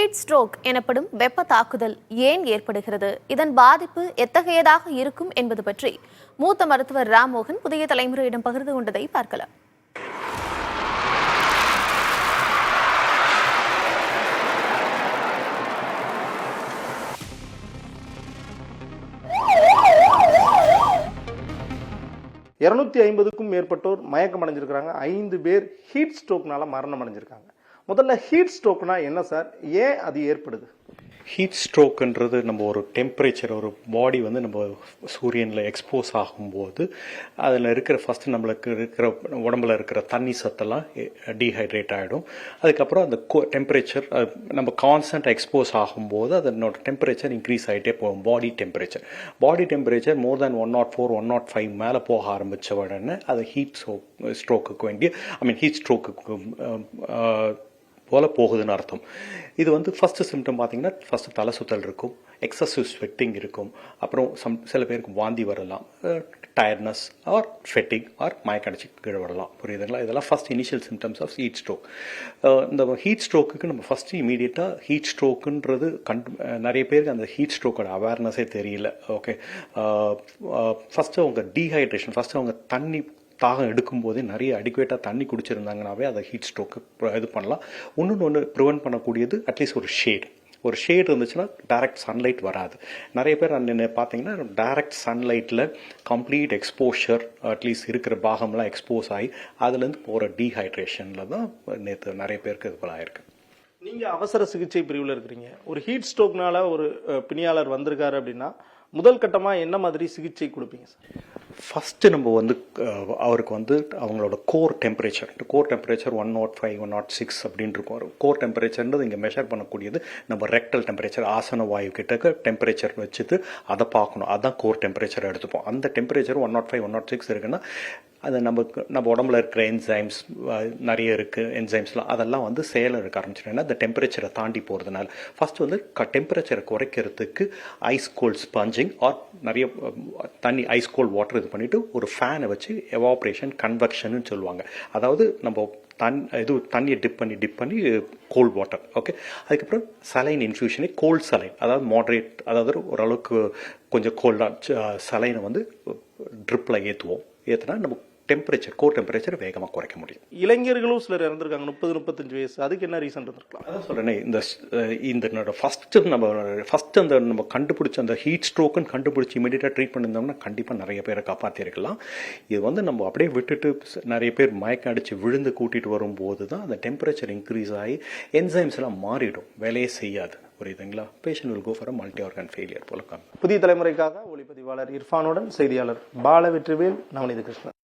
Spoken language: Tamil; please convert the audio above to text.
ஹீட் ஸ்ட்ரோக் எனப்படும் வெப்ப தாக்குதல் ஏன் ஏற்படுகிறது, இதன் பாதிப்பு எத்தகையதாக இருக்கும் என்பது பற்றி மூத்த மருத்துவர் ராம்மோகன் புதிய தலைமுறையிடம் பகிர்ந்து கொண்டதை பார்க்கலாம். க்கும் மேற்பட்டோர் மயக்கம் அடைஞ்சிருக்காங்க. 5 பேர் ஹீட் ஸ்ட்ரோக்னால மரணம் அடைஞ்சிருக்காங்க. முதல்ல ஹீட் ஸ்ட்ரோக்னா என்ன சார், ஏன் அது ஏற்படுது? ஹீட் ஸ்ட்ரோக்குன்றது நம்ம ஒரு டெம்பரேச்சர், ஒரு பாடி வந்து நம்ம சூரியனில் எக்ஸ்போஸ் ஆகும்போது அதில் இருக்கிற ஃபஸ்ட்டு நம்மளுக்கு இருக்கிற உடம்புல இருக்கிற தண்ணி சத்தெல்லாம் டீஹைட்ரேட் ஆகிடும். அதுக்கப்புறம் அந்த டெம்பரேச்சர் நம்ம கான்ஸ்டன்ட் எக்ஸ்போஸ் ஆகும்போது அதனோட டெம்பரேச்சர் இன்க்ரீஸ் ஆகிட்டே போகும். பாடி டெம்பரேச்சர் மோர் தேன் 104, 105 மேலே போக ஆரம்பித்த உடனே அது ஹீட் ஸ்ட்ரோக்குக்கு ஹீட் ஸ்ட்ரோக்குக்கு போல போகுதுன்னு அர்த்தம். இது வந்து ஃபஸ்ட்டு சிம்டம் பார்த்தீங்கன்னா ஃபஸ்ட்டு தலை சுத்தல் இருக்கும், எக்ஸசிவ் ஸ்வெட்டிங் இருக்கும், அப்புறம் சில பேருக்கு வாந்தி வரலாம், டயர்ட்னஸ் ஆர் ஃபெட்டிங் ஆர் மயக்கடிச்சு கீழே வரலாம். புரியுதுங்களா? இதெல்லாம் first initial symptoms of heat stroke. இந்த ஹீட் ஸ்ட்ரோக்குக்கு நம்ம ஃபஸ்ட்டு இமீடியட்டாக ஹீட் ஸ்ட்ரோக்குன்றது நிறைய பேருக்கு அந்த ஹீட் ஸ்ட்ரோக்கோட அவேர்னஸே தெரியல. ஓகே, ஃபஸ்ட்டு அவங்க டீஹைட்ரேஷன், ஃபஸ்ட்டு அவங்க தண்ணி தாகம் எடுக்கும்போதே நிறைய அடிக்குவேட்டாக தண்ணி குடிச்சிருந்தாங்கனாவே அதை ஹீட் ஸ்ட்ரோக்கு இது பண்ணலாம். ஒன்று ப்ரிவென்ட் பண்ணக்கூடியது அட்லீஸ்ட் ஒரு ஷேட் இருந்துச்சுன்னா டைரக்ட் சன்லைட் வராது. நிறைய பேர் பார்த்தீங்கன்னா டைரக்ட் சன்லைட்டில் கம்ப்ளீட் எக்ஸ்போஷர் அட்லீஸ்ட் இருக்கிற பாகம்லாம் எக்ஸ்போஸ் ஆகி அதுலேருந்து போகிற டீஹைட்ரேஷனில் தான் நேற்று நிறைய பேருக்கு இது போல ஆயிருக்கு. நீங்கள் அவசர சிகிச்சை பிரிவில் இருக்கிறீங்க. ஒரு ஹீட் ஸ்ட்ரோக்னால ஒரு பிணியாளர் வந்திருக்காரு அப்படின்னா முதல் கட்டமாக என்ன மாதிரி சிகிச்சை கொடுப்பீங்க சார்? ஃபஸ்ட்டு நம்ம வந்து அவருக்கு வந்து அவங்களோட கோர் டெம்பரேச்சர் 105, 106 அப்படின்னு இருக்கும். கோர் டெம்பரேச்சர்ன்றது இங்கே மெஷர் பண்ணக்கூடியது நம்ம ரெக்டல் டெம்பரேச்சர், ஆசன வாயு கிட்ட டெம்பரேச்சர் வச்சுட்டு அதை பார்க்கணும். அதுதான் கோர் டெம்பரேச்சர் எடுத்துப்போம். அந்த டெம்பரேச்சர் 105, 106 இருக்குன்னா அது நம்ம உடம்புல இருக்கிற என்சைம்ஸ் நிறைய இருக்குது, என்சைம்ஸ்லாம் அதெல்லாம் வந்து செயலில் இருக்க ஆரம்பிச்சிட்டேன்னா அந்த டெம்பரேச்சரை தாண்டி போகிறதுனால ஃபஸ்ட்டு வந்து டெம்பரேச்சரை குறைக்கிறதுக்கு ஐஸ் கோல்ட் ஸ்பஞ்சிங் ஆர் நிறைய தண்ணி ஐஸ் கோல்ட் வாட்டர் இது பண்ணிவிட்டு ஒரு ஃபேனை வச்சு எவாப்ரேஷன் கன்வெக்ஷன்னு சொல்லுவாங்க. அதாவது நம்ம தண்ணியை டிப் பண்ணி கோல்ட் வாட்டர். ஓகே, அதுக்கப்புறம் சலைன் இன்ஃபியூஷனே கோல்ட் சலைன், அதாவது மாட்ரேட், அதாவது ஓரளவுக்கு கொஞ்சம் கோல்டாக சலைனை வந்து ட்ரிப்பில் ஏற்றுனா நம்ம கோர் டெம்பரேச்சர் வேகமாக குறைக்க முடியும். இளைஞர்களும் சிலர் இறந்துருக்காங்க 30-35 வயசு. அதுக்கு என்ன ரீசன் இருந்திருக்கலாம்? அதான் சொல்கிறேன், இந்த ஃபஸ்ட்டு நம்ம கண்டுபிடிச்ச அந்த ஹீட் ஸ்ட்ரோக்குன்னு கண்டுபிடிச்சி இமீடியட்டாக ட்ரீட் பண்ணியிருந்தோம்னா கண்டிப்பாக நிறைய பேரை காப்பாற்றிருக்கலாம். இது வந்து நம்ம அப்படியே விட்டுட்டு நிறைய பேர் மயக்கம் அடித்து விழுந்து கூட்டிகிட்டு வரும்போது தான் அந்த டெம்பரேச்சர் இன்க்ரீஸ் ஆகி என்சைம்ஸ் எல்லாம் மாறிடும், வேலையே செய்யாது. புரியுதுங்களா? Patient will go for multi organ failure போல. புதிய தலைமுறைக்காக ஒளிப்பதிவாளர் இர்ஃபானுடன் செய்தியாளர் பாலவெற்றிவேல், நவநீத கிருஷ்ணன்.